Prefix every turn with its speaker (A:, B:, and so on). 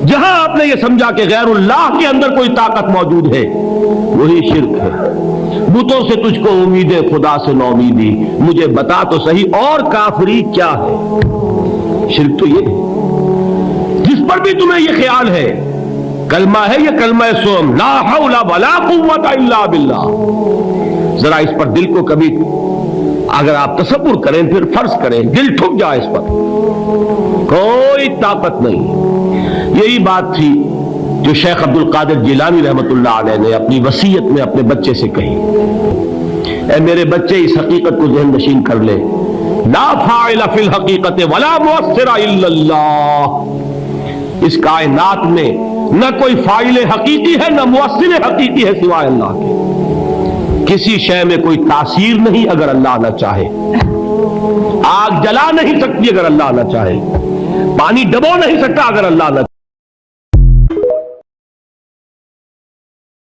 A: جہاں آپ نے یہ سمجھا کہ غیر اللہ کے اندر کوئی طاقت موجود ہے وہی شرک ہے۔ بتوں سے تجھ کو امید ہے، خدا سے نو امیدی، مجھے بتا تو صحیح اور کافری کیا ہے۔ شرک تو یہ ہے جس پر بھی تمہیں یہ خیال ہے کلمہ ہے یہ کلمہ سوم، لا حول ولا قوت الا باللہ، ذرا اس پر دل کو کبھی اگر آپ تصور کریں پھر فرض کریں، دل ٹھک جائے اس پر، کوئی طاقت نہیں۔ یہی بات تھی جو شیخ عبد القادر جیلانی رحمۃ اللہ علیہ نے اپنی وصیت میں اپنے بچے سے کہی، اے میرے بچے اس حقیقت کو ذہن نشین کر لے، لا فاعل فی الحقیقت ولا مؤثر الا اللہ، اس کائنات میں نہ کوئی فاعل حقیقی ہے نہ مؤثر حقیقی ہے سوائے اللہ کے، کسی شے میں کوئی تاثیر نہیں اگر اللہ نہ چاہے، آگ جلا نہیں سکتی اگر اللہ نہ چاہے، پانی ڈبو نہیں سکتا اگر اللہ نہ چاہے۔